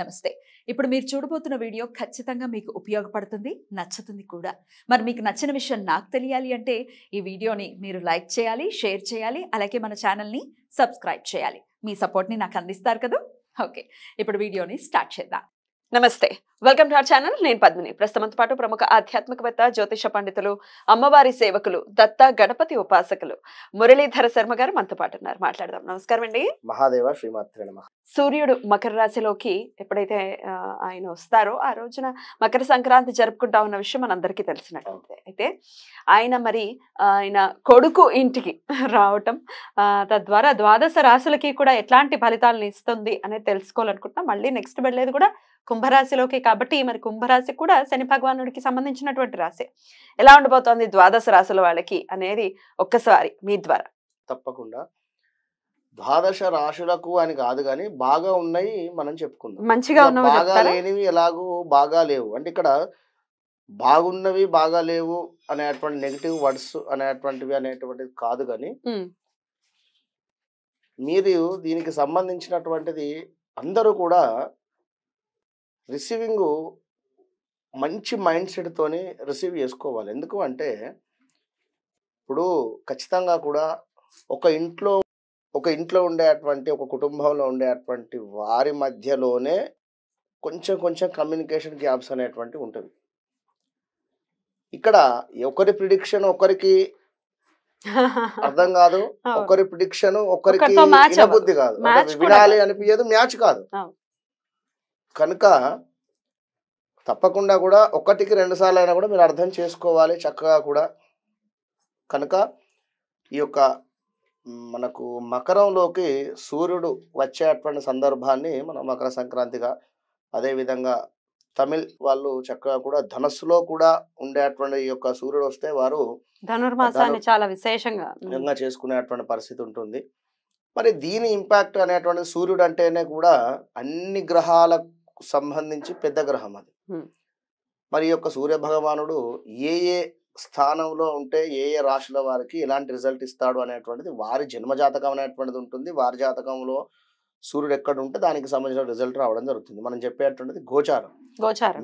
నమస్తే. ఇప్పుడు మీరు చూడబోతున్న వీడియో ఖచ్చితంగా మీకు ఉపయోగపడుతుంది, నచ్చుతుంది కూడా. మరి మీకు నచ్చిన విషయం నాకు తెలియాలి అంటే ఈ వీడియోని మీరు లైక్ చేయాలి, షేర్ చేయాలి, అలాగే మన ఛానల్‌ని సబ్స్క్రైబ్ చేయాలి. మీ సపోర్ట్‌ని నాకు అందిస్తారు కదూ! ఓకే. ఇప్పుడు వీడియోని స్టార్ట్ చేద్దాం. నమస్తే. Welcome to our channel. నేను పద్మిని. ప్రస్తుతంతో పాటు ప్రముఖ ఆధ్యాత్మికవేత్త, జ్యోతిష పండితులు, అమ్మవారి సేవకులు, దత్త గణపతి ఉపాసకులు మురళీధర శర్మ గారు మనతో పాటు ఉన్నారు. మాట్లాడదాం. నమస్కారం అండి. మహాదేవ శ్రీమాత్రే నమః. సూర్యుడు మకర రాశిలోకి ఎప్పుడైతే ఆయన వస్తారో ఆ రోజున మకర సంక్రాంతి జరుపుకుంటా ఉన్న విషయం మనందరికీ తెలిసినట్లయితే అయితే ఆయన కొడుకు ఇంటికి రావటం తద్వారా ద్వాదశ రాశులకి కూడా ఎట్లాంటి ఫలితాలను ఇస్తుంది అనేది తెలుసుకోవాలనుకుంటున్నాం. మళ్ళీ నెక్స్ట్ వెళ్ళేది కూడా కుంభరాశిలోకి కాబట్టి మరి కుంభరాశి కూడా శని భగవానుడికి సంబంధించినటువంటి రాశి. ఎలా ఉండబోతోంది ద్వాదశ రాశుల వాళ్ళకి అనేది ఒక్కసారి మీ ద్వారా. తప్పకుండా ద్వాదశ రాశులకు అని కాదు కానీ బాగా ఉన్నాయి మనం చెప్పుకుందాం. మంచిగా ఉన్నవి బాగా చెప్తారా? లేనివి ఎలాగూ బాగా లేవు అంటే ఇక్కడ బాగున్నవి బాగా లేవు అనేటువంటి నెగిటివ్ వర్డ్స్ అనేటువంటిది కాదు. కానీ మీరు దీనికి సంబంధించినటువంటిది అందరూ కూడా రిసీవింగ్ మంచి మైండ్ సెట్ తోని రిసీవ్ చేసుకోవాలి. ఎందుకు అంటే ఇప్పుడు ఖచ్చితంగా కూడా ఒక ఇంట్లో ఉండేటువంటి ఒక కుటుంబంలో ఉండేటువంటి వారి మధ్యలోనే కొంచెం కమ్యూనికేషన్ గ్యాప్స్ అనేటువంటి ఉంటుంది. ఇక్కడ ఒకరి ప్రిడిక్షన్ ఒకరికి అర్థం కాదు, ఒకరి ప్రిడిక్షన్ ఒకరికి వినబుద్ధి కాదు, వినాలి అనిపించదు, మ్యాచ్ కాదు. కనుక తప్పకుండా కూడా ఒకటికి 2 సార్లు అయినా కూడా మీరు అర్థం చేసుకోవాలి చక్కగా కూడా. కనుక ఈ యొక్క మనకు మకరంలోకి సూర్యుడు వచ్చేటువంటి సందర్భాన్ని మనం మకర సంక్రాంతిగా, అదేవిధంగా తమిళ్ వాళ్ళు చక్కగా కూడా ధనస్సులో కూడా ఉండేటువంటి ఈ యొక్క సూర్యుడు వస్తే వారు ధనుర్మాసాన్ని చాలా విశేషంగా చేసుకునేటువంటి పరిస్థితి ఉంటుంది. మరి దీని ఇంపాక్ట్ అనేటువంటి సూర్యుడు అంటేనే కూడా అన్ని గ్రహాలకు సంబంధించి పెద్ద గ్రహం అది. మరి యొక్క సూర్య భగవానుడు ఏ స్థానంలో ఉంటే ఏ రాశుల వారికి ఎలాంటి రిజల్ట్ ఇస్తాడు అనేటువంటిది వారి జన్మజాతకం అనేటువంటిది ఉంటుంది. వారి జాతకంలో సూర్యుడు ఎక్కడ ఉంటే దానికి సంబంధించిన రిజల్ట్ రావడం జరుగుతుంది. మనం చెప్పేటువంటిది గోచారం.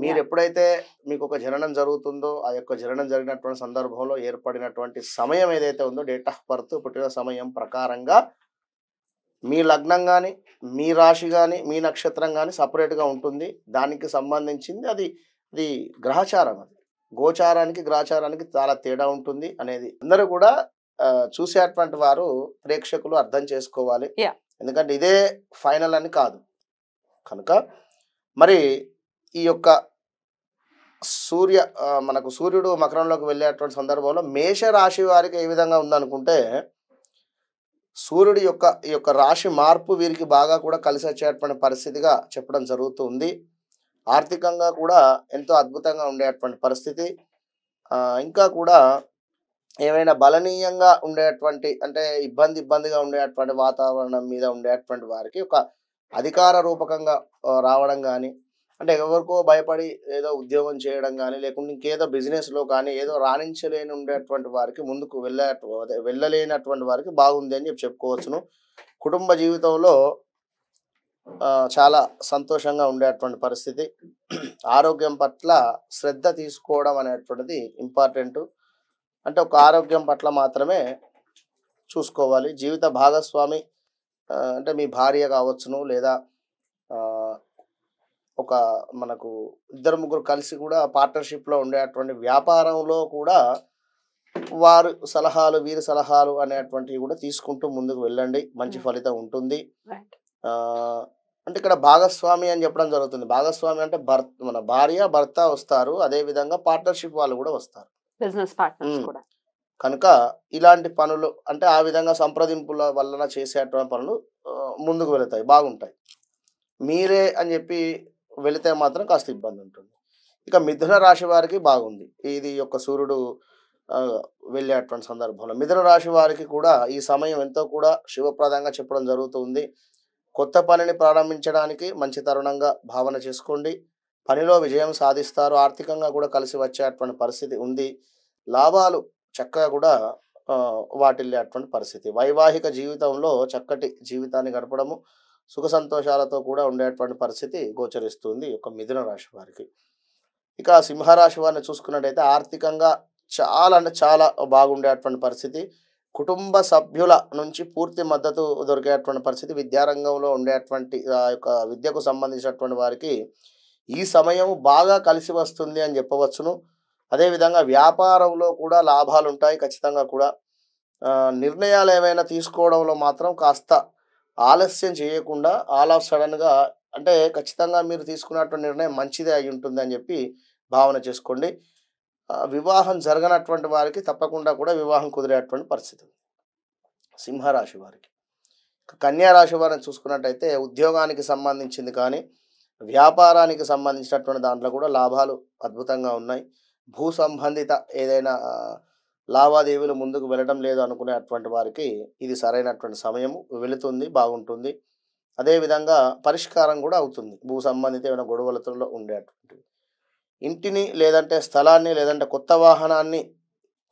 మీరు ఎప్పుడైతే మీకు ఒక జననం జరుగుతుందో ఆ యొక్క జననం జరిగినటువంటి సందర్భంలో ఏర్పడినటువంటి సమయం ఏదైతే ఉందో డేట్ ఆఫ్ బర్త్ పుట్టిన సమయం ప్రకారంగా మీ లగ్నం కానీ, మీ రాశి కానీ, మీ నక్షత్రం కానీ సపరేట్గా ఉంటుంది. దానికి సంబంధించింది అది గ్రహచారం. అది గోచారానికి గ్రహచారానికి చాలా తేడా ఉంటుంది అనేది అందరూ కూడా చూసేటువంటి వారు ప్రేక్షకులు అర్థం చేసుకోవాలి. ఎందుకంటే ఇదే ఫైనల్ అని కాదు. కనుక మరి ఈ యొక్క మనకు సూర్యుడు మకరంలోకి వెళ్ళేటువంటి సందర్భంలో మేషరాశి వారికి ఏ విధంగా ఉందనుకుంటే సూర్యుడి ఈ యొక్క రాశి మార్పు వీరికి బాగా కూడా కలిసి వచ్చేటువంటి పరిస్థితిగా చెప్పడం జరుగుతుంది. ఆర్థికంగా కూడా ఎంతో అద్భుతంగా ఉండేటువంటి పరిస్థితి. ఇంకా కూడా ఏమైనా బలనీయంగా ఉండేటువంటి అంటే ఇబ్బందిగా ఉండేటువంటి వాతావరణం మీద ఉండేటువంటి వారికి ఒక అధికార రూపకంగా రావడం కానీ, అంటే ఎవరికో భయపడి ఏదో ఉద్యోగం చేయడం కానీ, లేకుంటే ఇంకేదో బిజినెస్లో కానీ ఏదో రాణించలేని ఉండేటువంటి వారికి ముందుకు వెళ్ళలేనటువంటి వారికి బాగుంది అని చెప్పుకోవచ్చును. కుటుంబ జీవితంలో చాలా సంతోషంగా ఉండేటువంటి పరిస్థితి. ఆరోగ్యం పట్ల శ్రద్ధ తీసుకోవడం అనేటువంటిది ఇంపార్టెంట్. అంటే ఒక ఆరోగ్యం పట్ల మాత్రమే చూసుకోవాలి. జీవిత భాగస్వామి అంటే మీ భార్య కావచ్చును, లేదా ఒక మనకు 2-3 కలిసి కూడా పార్ట్నర్షిప్లో ఉండేటువంటి వ్యాపారంలో కూడా వారి సలహాలు అనేటువంటివి కూడా తీసుకుంటూ ముందుకు వెళ్ళండి. మంచి ఫలితం ఉంటుంది. అంటే ఇక్కడ భాగస్వామి అని చెప్పడం జరుగుతుంది. భాగస్వామి అంటే మన భార్య భర్త వస్తారు, అదే విధంగా పార్ట్నర్షిప్ వాళ్ళు కూడా వస్తారు, బిజినెస్ పార్ట్నర్స్ కూడా. కనుక ఇలాంటి పనులు అంటే ఆ విధంగా సంప్రదింపుల వలన చేసేటువంటి పనులు ముందుకు వెళతాయి, బాగుంటాయి. మీరే అని చెప్పి వెళితే మాత్రం కాస్త ఇబ్బంది ఉంటుంది. ఇక మిథున రాశి వారికి బాగుంది ఇది యొక్క సూర్యుడు వెళ్ళేటువంటి సందర్భంలో. మిథున రాశి వారికి కూడా ఈ సమయం ఎంతో కూడా శుభప్రదంగా చెప్పడం జరుగుతుంది. కొత్త పనిని ప్రారంభించడానికి మంచి తరుణంగా భావన చేసుకోండి. పనిలో విజయం సాధిస్తారు. ఆర్థికంగా కూడా కలిసి వచ్చేటువంటి పరిస్థితి ఉంది. లాభాలు చక్కగా కూడా వాటిల్లేటువంటి పరిస్థితి. వైవాహిక జీవితంలో చక్కటి జీవితాన్ని గడపడము, సుఖ సంతోషాలతో కూడా ఉండేటువంటి పరిస్థితి గోచరిస్తుంది ఈ యొక్క మిథున రాశి వారికి. ఇక సింహరాశి వారిని చూసుకున్నట్టయితే ఆర్థికంగా చాలా అంటే చాలా బాగుండేటువంటి పరిస్థితి. కుటుంబ సభ్యుల నుంచి పూర్తి మద్దతు దొరికేటువంటి పరిస్థితి. విద్యారంగంలో ఉండేటువంటి ఆ యొక్క విద్యకు సంబంధించినటువంటి వారికి ఈ సమయం బాగా కలిసి వస్తుంది అని చెప్పవచ్చును. అదేవిధంగా వ్యాపారంలో కూడా లాభాలు ఉంటాయి ఖచ్చితంగా కూడా. నిర్ణయాలు ఏమైనా తీసుకోవడంలో మాత్రం కాస్త ఆలస్యం చేయకుండా ఆల్ ఆఫ్ సడన్గా అంటే ఖచ్చితంగా మీరు తీసుకున్నటువంటి నిర్ణయం మంచిదే అయి ఉంటుంది అని చెప్పి భావన చేసుకోండి. వివాహం జరగనటువంటి వారికి తప్పకుండా కూడా వివాహం కుదిరేటువంటి పరిస్థితి సింహరాశి వారికి. కన్యా రాశి వారిని చూసుకున్నట్టయితే ఉద్యోగానికి సంబంధించింది కానీ వ్యాపారానికి సంబంధించినటువంటి దాంట్లో కూడా లాభాలు అద్భుతంగా ఉన్నాయి. భూ సంబంధిత ఏదైనా లావాదేవీలు ముందుకు వెళ్ళడం లేదు అనుకునేటువంటి వారికి ఇది సరైనటువంటి సమయము, వెళుతుంది, బాగుంటుంది. అదేవిధంగా పరిష్కారం కూడా అవుతుంది భూ సంబంధిత ఏమైనా గొడవలతో ఉండేటువంటివి. ఇంటిని లేదంటే స్థలాన్ని లేదంటే కొత్త వాహనాన్ని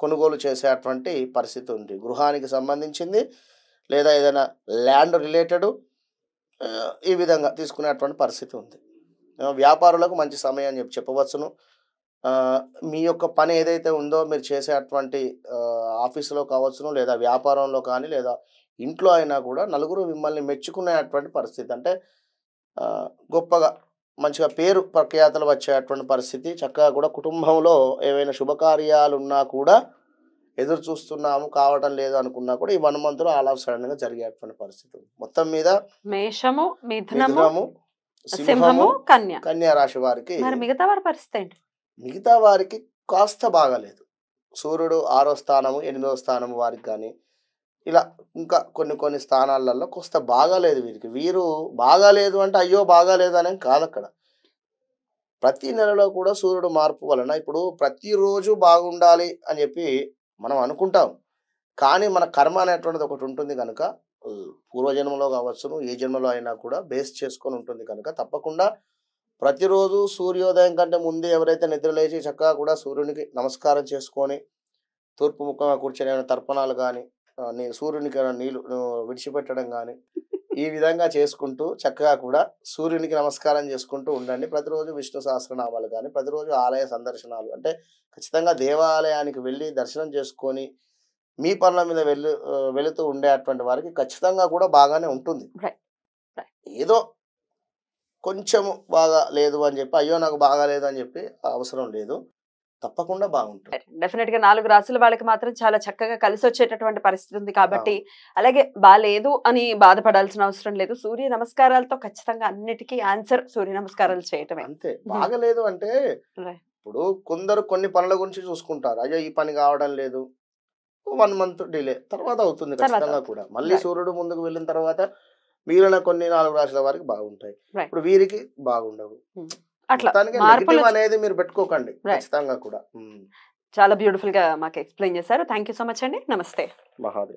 కొనుగోలు చేసేటువంటి పరిస్థితి ఉంది. గృహానికి సంబంధించింది లేదా ఏదైనా ల్యాండ్ రిలేటెడ్ ఈ విధంగా తీసుకునేటువంటి పరిస్థితి ఉంది. వ్యాపారులకు మంచి సమయం అని చెప్పవచ్చును. మీ యొక్క పని ఏదైతే ఉందో మీరు చేసేటువంటి ఆఫీసులో కావచ్చును లేదా వ్యాపారంలో కానీ లేదా ఇంట్లో అయినా కూడా నలుగురు మిమ్మల్ని మెచ్చుకునేటువంటి పరిస్థితి. అంటే గొప్పగా మంచిగా పేరు ప్రఖ్యాతలు వచ్చేటువంటి పరిస్థితి. చక్కగా కూడా కుటుంబంలో ఏవైనా శుభకార్యాలు ఉన్నా కూడా ఎదురు చూస్తున్నాము కావటం లేదు అనుకున్నా కూడా ఈ 1 మంత్లో ఆల్ ఆఫ్ సడన్గా జరిగేటువంటి పరిస్థితి. మొత్తం మీద మేషము, మిథునము, సింహము, సింహము, కన్య కన్యా రాశి వారికి. మిగతా వారి పరిస్థితి ఏంటి? మిగతా వారికి కాస్త బాగాలేదు. సూర్యుడు 6వ స్థానము 8వ స్థానము వారికి కానీ ఇలా ఇంకా కొన్ని స్థానాలలో కాస్త బాగాలేదు వీరికి. వీరు బాగాలేదు అంటే అయ్యో బాగాలేదు అనేది కాదు. అక్కడ ప్రతి నెలలో కూడా సూర్యుడు మార్పు వలన ఇప్పుడు ప్రతిరోజు బాగుండాలి అని చెప్పి మనం అనుకుంటాం. కానీ మన కర్మ అనేటువంటిది ఒకటి ఉంటుంది కనుక పూర్వజన్మలో కావచ్చును ఏ జన్మలో అయినా కూడా బేస్ చేసుకొని ఉంటుంది కనుక తప్పకుండా ప్రతిరోజు సూర్యోదయం కంటే ముందే ఎవరైతే నిద్రలేచి చక్కగా కూడా సూర్యునికి నమస్కారం చేసుకొని తూర్పు ముఖంగా కూర్చొని ఏమైనా తర్పణాలు కానీ సూర్యునికి నీళ్ళు విడిచిపెట్టడం కానీ ఈ విధంగా చేసుకుంటూ చక్కగా కూడా సూర్యునికి నమస్కారం చేసుకుంటూ ఉండండి. ప్రతిరోజు విష్ణు సహస్రనామాలు కానీ ప్రతిరోజు ఆలయ సందర్శనాలు అంటే ఖచ్చితంగా దేవాలయానికి వెళ్ళి దర్శనం చేసుకొని మీ పనుల మీద వెళుతూ ఉండేటువంటి వారికి ఖచ్చితంగా కూడా బాగానే ఉంటుంది. ఏదో కొంచెము బాగా లేదు అని చెప్పి అయ్యో నాకు బాగా లేదు అని చెప్పి అవసరం లేదు, తప్పకుండా బాగుంటుంది. డెఫినెట్ గా 4 రాశుల వాళ్ళకి మాత్రం చాలా చక్కగా కలిసి వచ్చేటటువంటి పరిస్థితి ఉంది కాబట్టి అలాగే బాలేదు అని బాధపడాల్సిన అవసరం లేదు. సూర్య నమస్కారాలతో ఖచ్చితంగా అన్నిటికీ ఆన్సర్ సూర్య నమస్కారాలు చేయటమే. అంతే. బాగలేదు అంటే ఇప్పుడు కొందరు కొన్ని పనుల గురించి చూసుకుంటారు, అయ్యో ఈ పని కావడం లేదు 1 మంత్ డిలే, తర్వాత అవుతుంది ఖచ్చితంగా కూడా. మళ్ళీ సూర్యుడు ముందుకు వెళ్ళిన తర్వాత మిగిలిన కొన్ని 4 రాశుల వారికి బాగుంటాయి. ఇప్పుడు వీరికి బాగుండవు. అట్లా అనేది మీరు పెట్టుకోకండి ఖచ్చితంగా కూడా. చాలా బ్యూటిఫుల్ గా మాకు ఎక్స్ప్లెయిన్ చేశారు. థ్యాంక్ యూ సో మచ్ అండి. నమస్తే. మహాదేవ్.